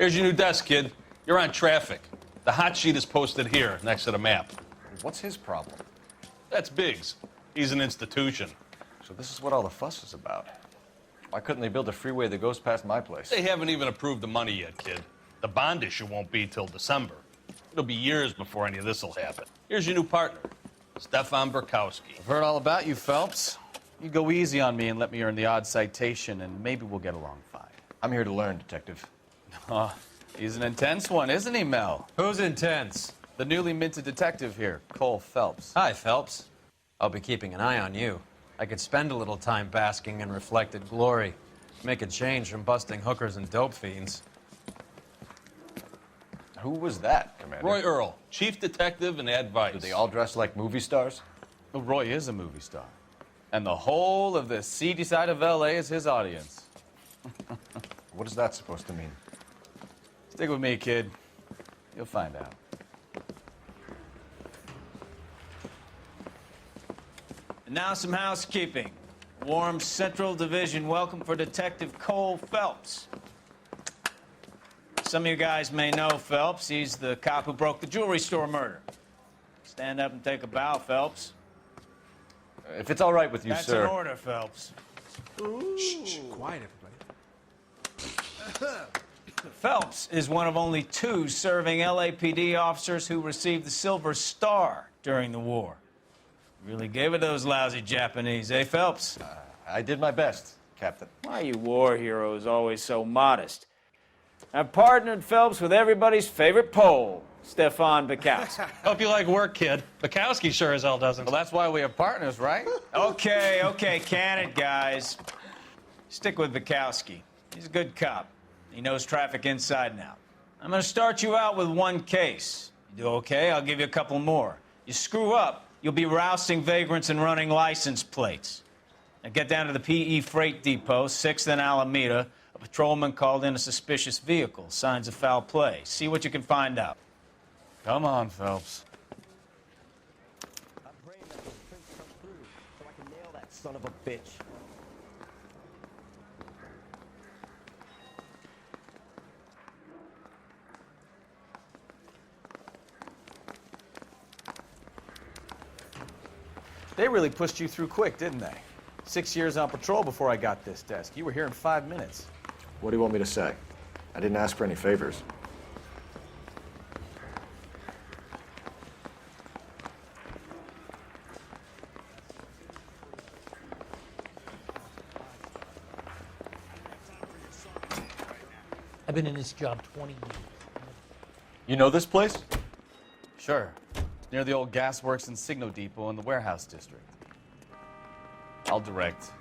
Here's your new desk, kid. You're on traffic. The hot sheet is posted here, next to the map. What's his problem? That's Biggs. He's an institution. So this is what all the fuss is about. Why couldn't they build a freeway that goes past my place? They haven't even approved the money yet, kid. The bond issue won't be till December. It'll be years before any of this will happen. Here's your new partner, Stefan Burkowski. I've heard all about you, Phelps. You go easy on me and let me earn the odd citation, and maybe we'll get along fine. I'm here to learn, Detective. Oh, he's an intense one, isn't he, Mel? Who's intense? The newly minted detective here, Cole Phelps. Hi, Phelps. I'll be keeping an eye on you. I could spend a little time basking in reflected glory. Make a change from busting hookers and dope fiends. Who was that, Commander? Roy Earl, chief detective and advice. Do they all dress like movie stars? Well, Roy is a movie star. And the whole of the seedy side of L.A. is his audience. What is that supposed to mean? Stick with me, kid. You'll find out. And now some housekeeping. Warm Central Division welcome for Detective Cole Phelps. Some of you guys may know Phelps. He's the cop who broke the jewelry store murder. Stand up and take a bow, Phelps. If it's all right with you, That's sir. an order, Phelps. Shh, quiet, everybody. Phelps is one of only 2 serving LAPD officers who received the Silver Star during the war. Really gave it those lousy Japanese, eh, Phelps? I did my best, Captain. Why are you war heroes always so modest? I've partnered Phelps with everybody's favorite Pole, Stefan Burkowski. Hope you like work, kid. Bukowski sure as hell doesn't. Well, that's why we have partners, right? Okay, can it, guys. Stick with Burkowski. He's a good cop. He knows traffic inside and out. I'm going to start you out with 1 case. You do okay, I'll give you a couple more. You screw up, you'll be rousting vagrants and running license plates. Now get down to the PE Freight Depot, 6th and Alameda. A patrolman called in a suspicious vehicle. Signs of foul play. See what you can find out. Come on, Phelps. I'm praying that those prints come through so I can nail that son of a bitch. They really pushed you through quick, didn't they? 6 years on patrol before I got this desk. You were here in 5 minutes. What do you want me to say? I didn't ask for any favors. I've been in this job 20 years. You know this place? Sure. It's near the old gas works and Signo Depot in the warehouse district. I'll direct.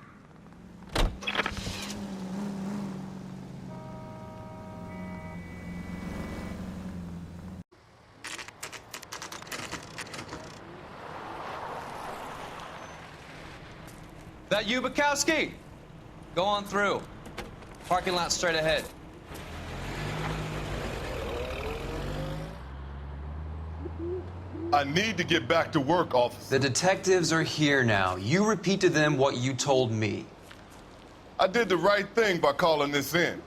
That you, Bukowski? Go on through. Parking lot straight ahead. I need to get back to work, officer. The detectives are here now. You repeat to them what you told me. I did the right thing by calling this in.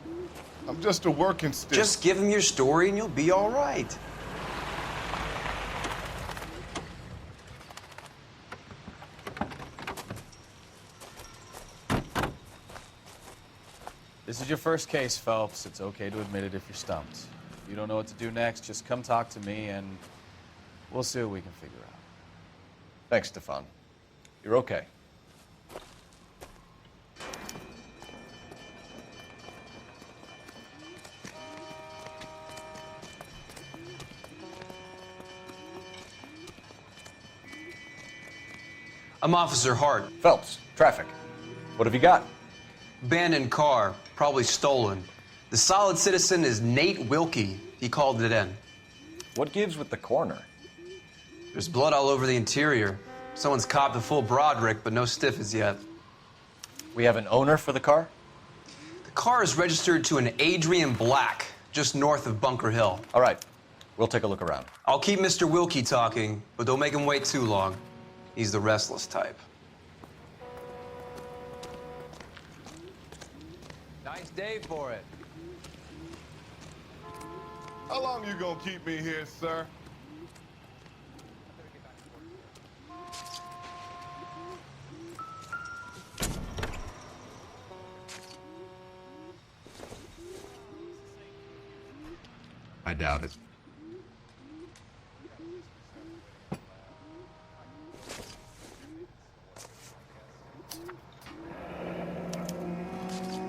I'm just a working stick. Just give them your story and you'll be all right. This is your first case, Phelps. It's okay to admit it if you're stumped. If you don't know what to do next, just come talk to me and we'll see what we can figure out. Thanks, Stefan. You're okay. I'm Officer Hart. Phelps, traffic. What have you got? Abandoned car, probably stolen. The solid citizen is Nate Wilkie. He called it in. What gives with the coroner? There's blood all over the interior. Someone's copped a full Broderick, but no stiff as yet. We have an owner for the car? The car is registered to an Adrian Black, just north of Bunker Hill. All right. We'll take a look around. I'll keep Mr. Wilkie talking, but don't make him wait too long. He's the restless type. Nice day for it. How long you gonna keep me here, sir? I doubt it.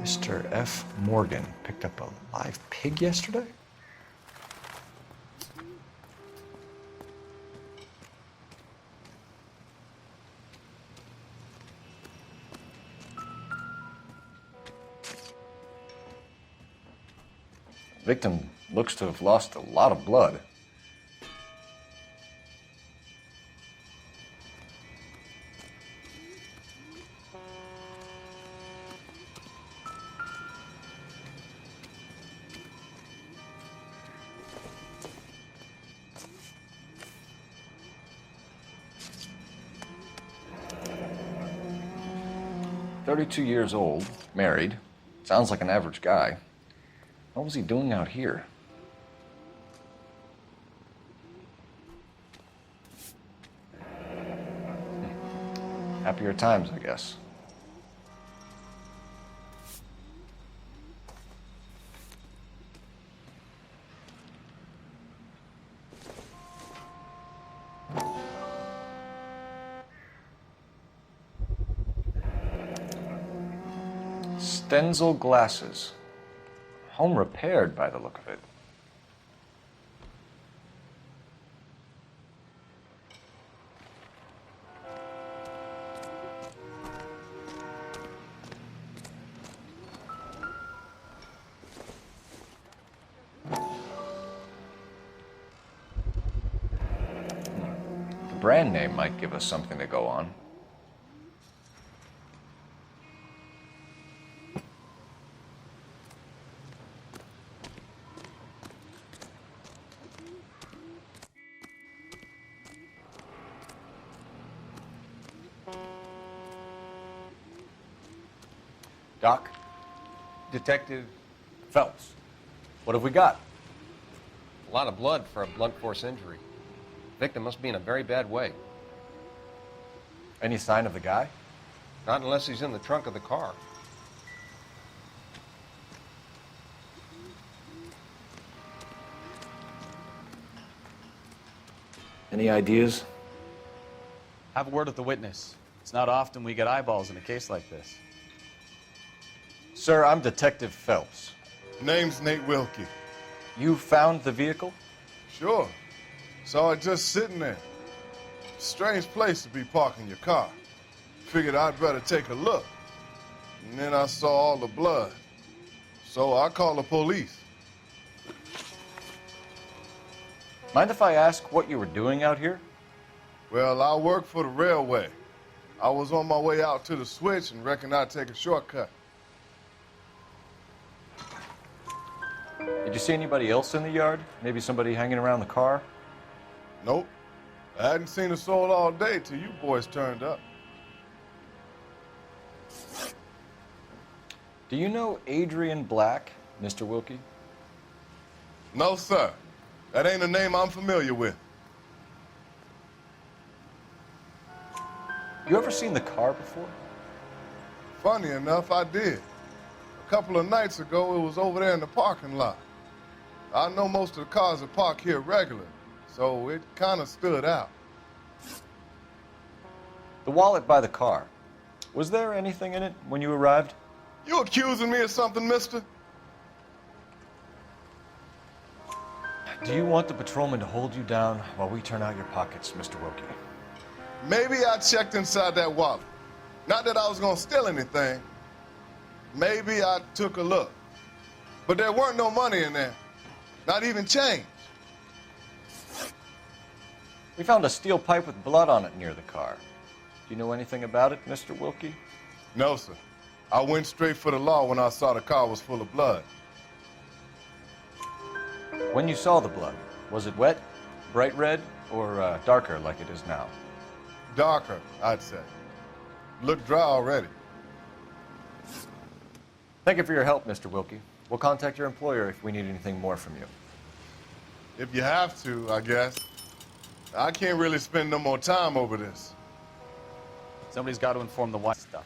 Mr. F. Morgan picked up a live pig yesterday? Victim looks to have lost a lot of blood. "32 years old, married. Sounds like an average guy. What was he doing out here?" Happier times, I guess. Stenzel glasses. Home repaired by the look of it. The brand name might give us something to go on. Doc? Detective, Phelps. What have we got? a lot of blood for a blunt force injury. Victim must be in a very bad way. Any sign of the guy? Not unless he's in the trunk of the car. Any ideas? Have a word with the witness. It's not often we get eyeballs in a case like this. Sir, I'm Detective Phelps. Name's Nate Wilkie. You found the vehicle? Sure. Saw it just sitting there. Strange place to be parking your car. Figured I'd better take a look. And then I saw all the blood. So I called the police. Mind if I ask what you were doing out here? Well, I work for the railway. I was on my way out to the switch and reckoned I'd take a shortcut. Did you see anybody else in the yard? Maybe somebody hanging around the car? Nope. I hadn't seen a soul all day till you boys turned up. Do you know Adrian Black, Mr. Wilkie? No, sir. That ain't a name I'm familiar with. You ever seen the car before? Funny enough, I did. A couple of nights ago, it was over there in the parking lot. I know most of the cars are parked here regular, so it kind of stood out. The wallet by the car. Was there anything in it when you arrived? You accusing me of something, mister? Do you want the patrolman to hold you down while we turn out your pockets, Mr. Wilkie? Maybe I checked inside that wallet. Not that I was gonna steal anything. Maybe I took a look. But there weren't no money in there. Not even change. We found a steel pipe with blood on it near the car. Do you know anything about it, Mr. Wilkie? No, sir. I went straight for the law when I saw the car was full of blood. When you saw the blood, was it wet, bright red, or darker like it is now? Darker, I'd say. Looked dry already. Thank you for your help, Mr. Wilkie. We'll contact your employer if we need anything more from you. If you have to, I guess. I can't really spend no more time over this. Somebody's got to inform the wife stuff.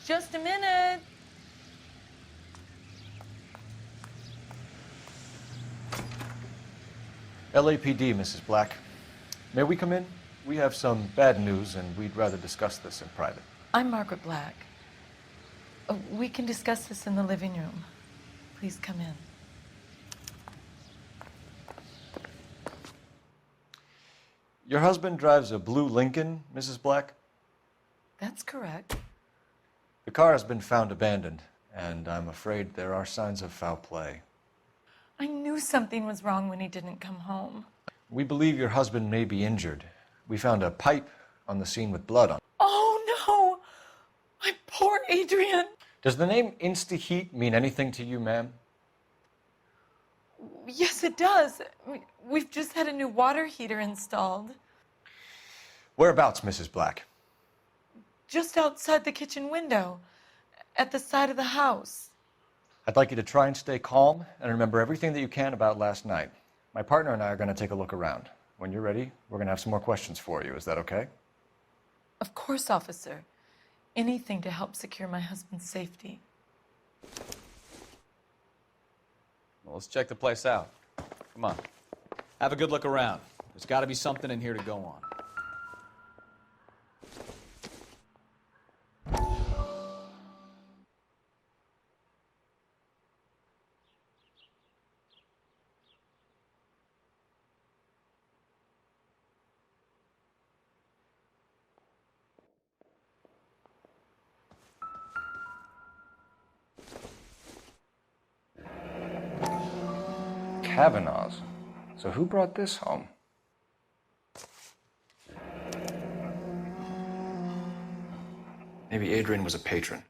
Just a minute. LAPD, Mrs. Black. May we come in? We have some bad news, and we'd rather discuss this in private. I'm Margaret Black. We can discuss this in the living room. Please come in. Your husband drives a blue Lincoln, Mrs. Black? That's correct. The car has been found abandoned, and I'm afraid there are signs of foul play. I knew something was wrong when he didn't come home. We believe your husband may be injured. We found a pipe on the scene with blood on it. Oh, no! My poor Adrian! Does the name Insta-Heat mean anything to you, ma'am? Yes, it does. We've just had a new water heater installed. Whereabouts, Mrs. Black? Just outside the kitchen window, at the side of the house. I'd like you to try and stay calm and remember everything that you can about last night. My partner and I are going to take a look around. When you're ready, we're going to have some more questions for you. Is that okay? Of course, officer. Anything to help secure my husband's safety. Well, let's check the place out. Come on. Have a good look around. There's got to be something in here to go on. Kavanaugh's. So who brought this home? Maybe Adrian was a patron.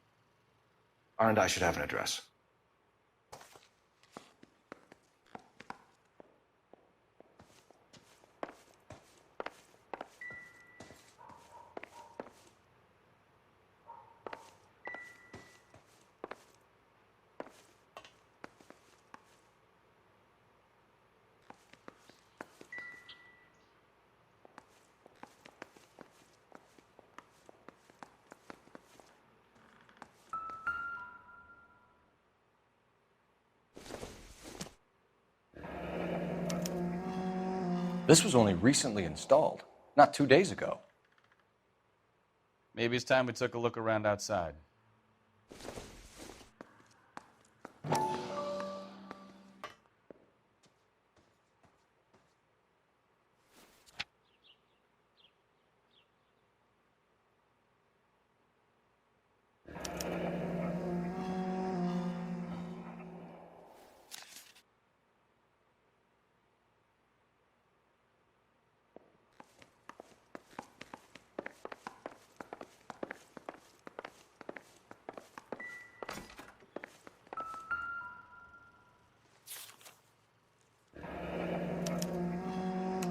R&I should have an address. This was only recently installed, not 2 days ago. Maybe it's time we took a look around outside.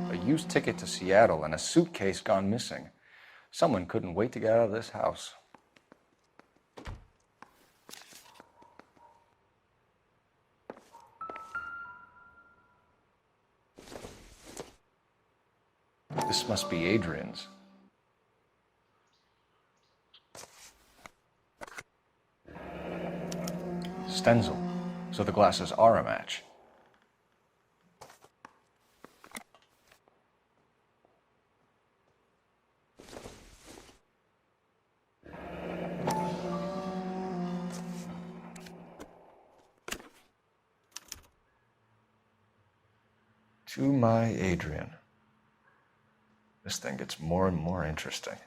A used ticket to Seattle and a suitcase gone missing. Someone couldn't wait to get out of this house. This must be Adrian's. Stencil, so the glasses are a match. To my Adrian. This thing gets more and more interesting.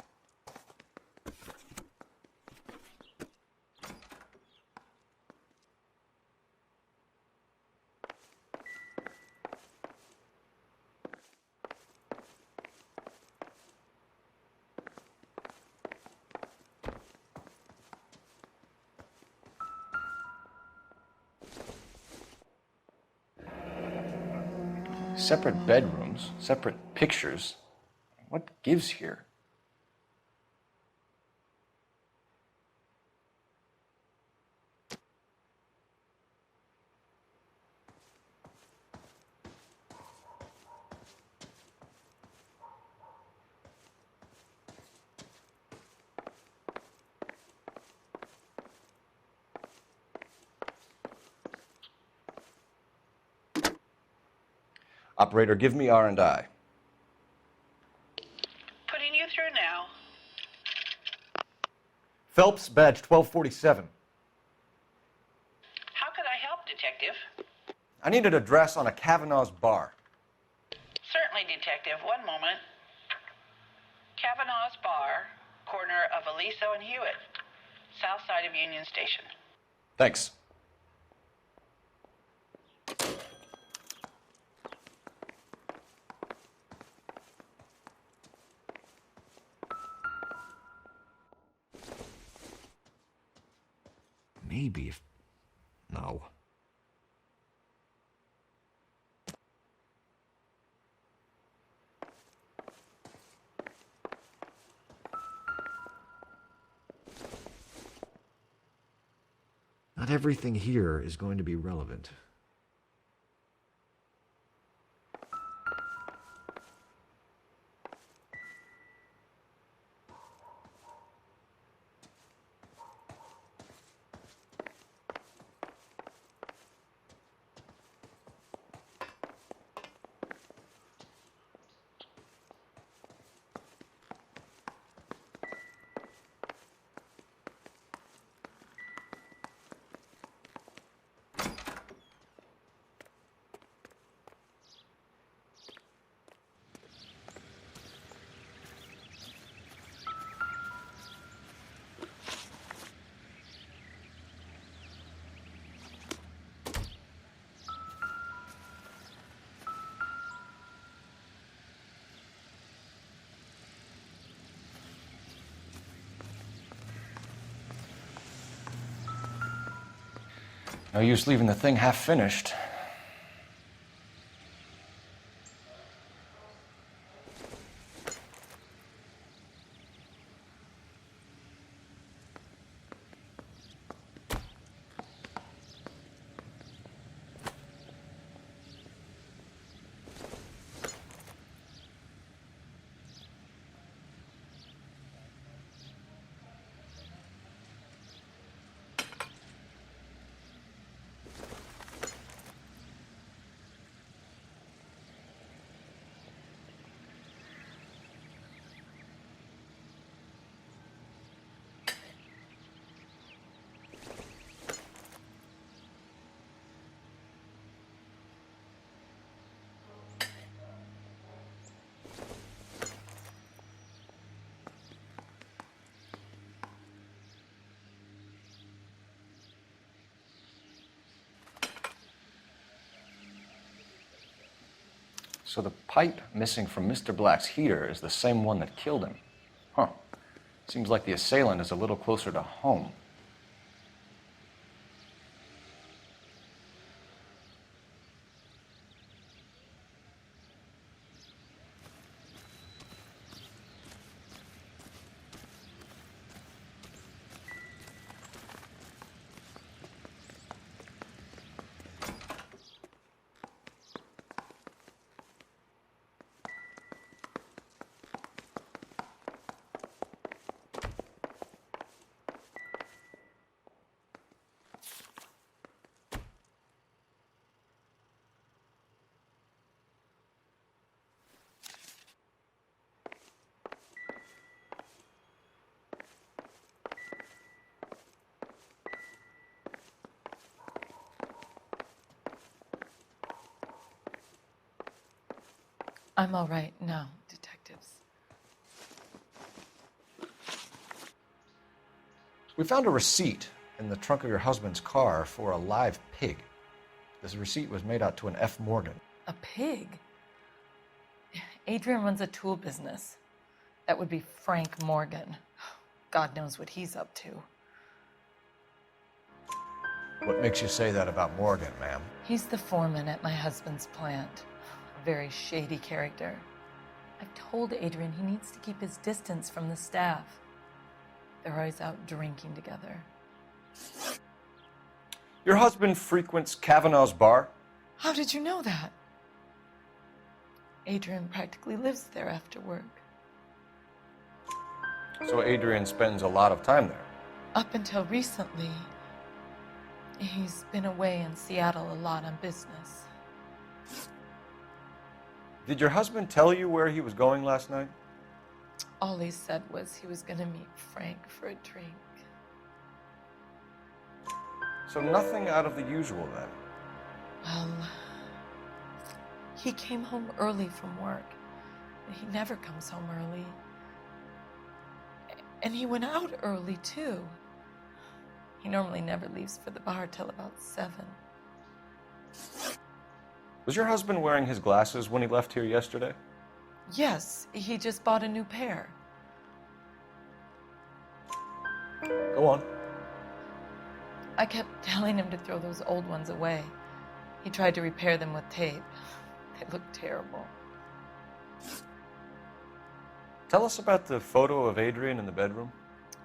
Separate bedrooms, separate pictures. What gives here? Operator, give me R&I. Putting you through now. Phelps, badge 1247. How could I help, Detective? I need an address on a Kavanaugh's bar. Certainly, Detective. One moment. Kavanaugh's Bar, corner of Aliso and Hewitt, south side of Union Station. Thanks. Maybe if... No. Not everything here is going to be relevant. No use leaving the thing half finished. So the pipe missing from Mr. Black's heater is the same one that killed him. Huh. Seems like the assailant is a little closer to home. I'm all right now, detectives. We found a receipt in the trunk of your husband's car for a live pig. This receipt was made out to an F. Morgan. A pig? Adrian runs a tool business. That would be Frank Morgan. God knows what he's up to. What makes you say that about Morgan, ma'am? He's the foreman at my husband's plant. A very shady character. I've told Adrian he needs to keep his distance from the staff. They're always out drinking together. Your husband frequents Kavanaugh's bar? How did you know that? Adrian practically lives there after work. So Adrian spends a lot of time there? Up until recently, he's been away in Seattle a lot on business. Did your husbad tell you where he was going last night? All he said was he was going to meet Frank for a drink. So nothing out of the usual then? Well, he came home early from work. He never comes home early. And he went out early, too. He normally never leaves for the bar till about 7. Was your husband wearing his glasses when he left here yesterday? Yes, he just bought a new pair. Go on. I kept telling him to throw those old ones away. He tried to repair them with tape. They looked terrible. Tell us about the photo of Adrian in the bedroom.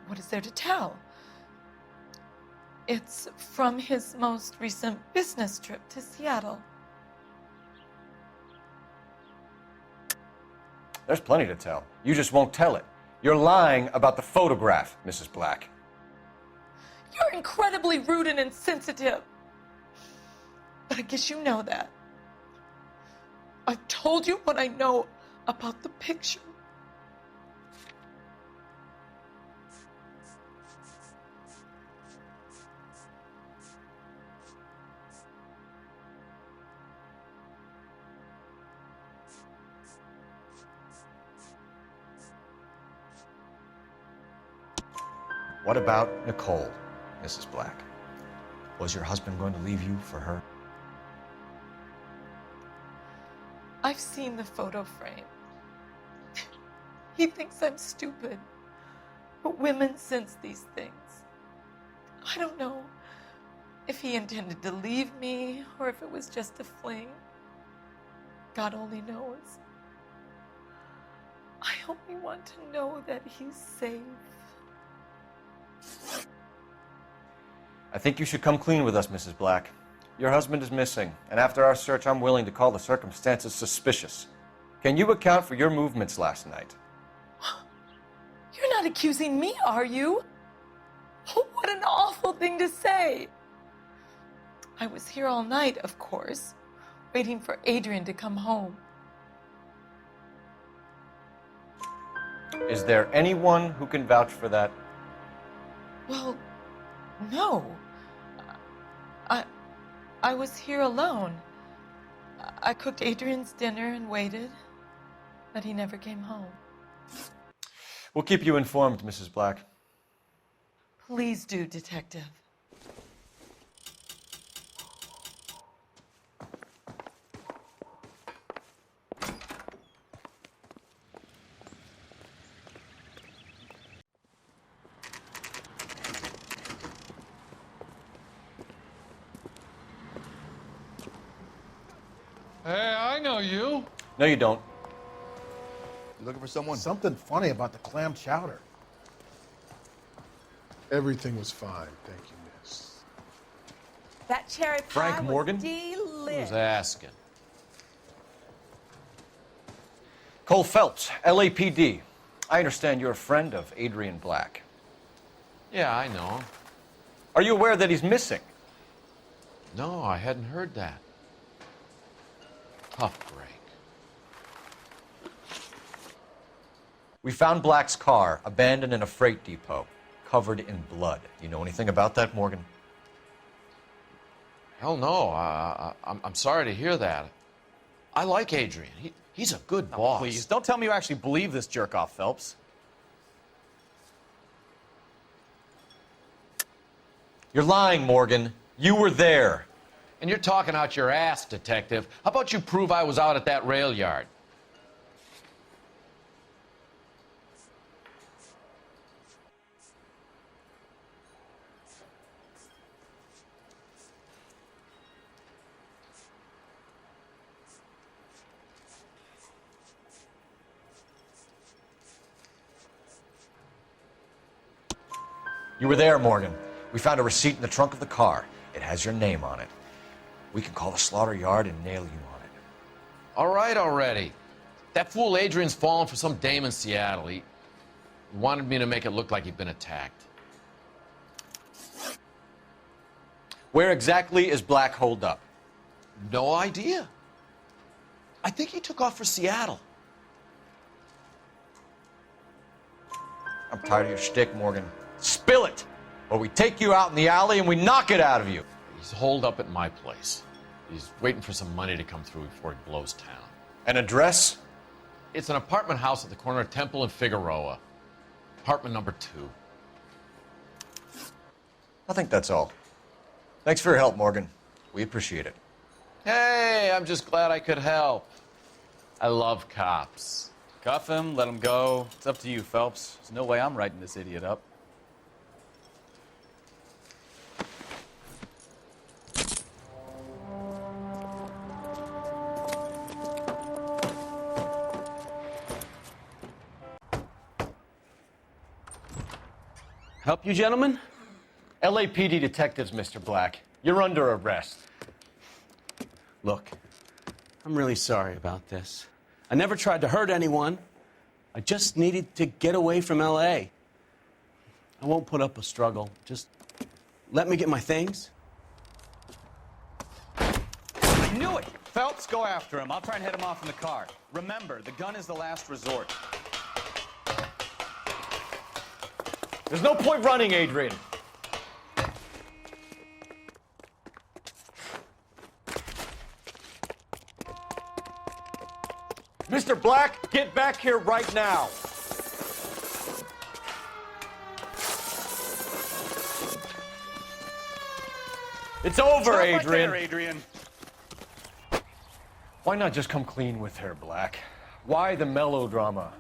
What is there to tell? It's from his most recent business trip to Seattle. There's plenty to tell. You just won't tell it. You're lying about the photograph, Mrs. Black. You're incredibly rude and insensitive. But I guess you know that. I've told you what I know about the picture. What about Nicole, Mrs. Black? Was your husband going to leave you for her? I've seen the photo frame. He thinks I'm stupid. But women sense these things. I don't know if he intended to leave me or if it was just a fling. God only knows. I only want to know that he's safe. I think you should come clean with us, Mrs. Black. Your husband is missing, and after our search, I'm willing to call the circumstances suspicious. Can you account for your movements last night? You're not accusing me, are you? What an awful thing to say. I was here all night, of course, waiting for Adrian to come home. Is there anyone who can vouch for that? Well, no. I was here alone. I cooked Adrian's dinner and waited, but he never came home. We'll keep you informed, Mrs. Black. Please do, Detective. Hey, I know you. No, you don't. You looking for someone? Something funny about the clam chowder. Everything was fine, thank you, miss. That cherry pie Frank Morgan? was delish. Who's asking? Cole Phelps, LAPD. I understand you're a friend of Adrian Black. Yeah, I know. Are you aware that he's missing? No, I hadn't heard that. Tough break. We found Black's car abandoned in a freight depot, covered in blood. You know anything about that, Morgan? Hell no. I'm sorry to hear that. I like Adrian. He's a good boss. Please, don't tell me you actually believe this jerk-off, Phelps. You're lying, Morgan. You were there. And you're talking out your ass, detective. How about you prove I was out at that rail yard? You were there, Morgan. We found a receipt in the trunk of the car. It has your name on it. We can call the slaughter yard and nail you on it. All right already. That fool Adrian's fallen for some dame in Seattle. He wanted me to make it look like he'd been attacked. Where exactly is Black holed up? No idea. I think he took off for Seattle. I'm tired of your shtick, Morgan. Spill it! Or we take you out in the alley and we knock it out of you. He's holed up at my place. He's waiting for some money to come through before he blows town. An address? It's an apartment house at the corner of Temple and Figueroa. Apartment number 2. I think that's all. Thanks for your help, Morgan. We appreciate it. Hey, I'm just glad I could help. I love cops. Cuff him, let him go. It's up to you, Phelps. There's no way I'm writing this idiot up. Help you, gentlemen? LAPD detectives, Mr. Black. You're under arrest. Look, I'm really sorry about this. I never tried to hurt anyone. I just needed to get away from L.A. I won't put up a struggle. Just let me get my things. I knew it! Phelps, go after him. I'll try and head him off in the car. Remember, the gun is the last resort. There's no point running, Adrian. Mr. Black, get back here right now. It's over, Stop Adrian. right there, Adrian. Why not just come clean with her, Black? Why the melodrama?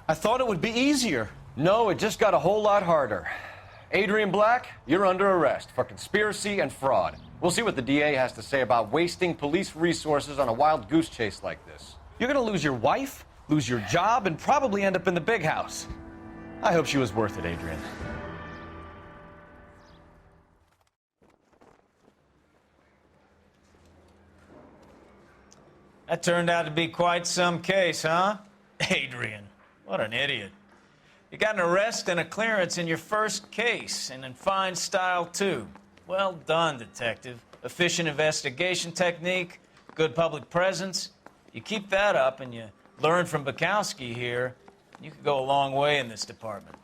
I thought it would be easier. No, it just got a whole lot harder. Adrian Black, you're under arrest for conspiracy and fraud. We'll see what the DA has to say about wasting police resources on a wild goose chase like this. You're gonna lose your wife, lose your job, and probably end up in the big house. I hope she was worth it, Adrian. That turned out to be quite some case, huh? Adrian, what an idiot. You got an arrest and a clearance in your first case, and in fine style, too. Well done, detective. Efficient investigation technique, good public presence. You keep that up and you learn from Bukowski here, you could go a long way in this department.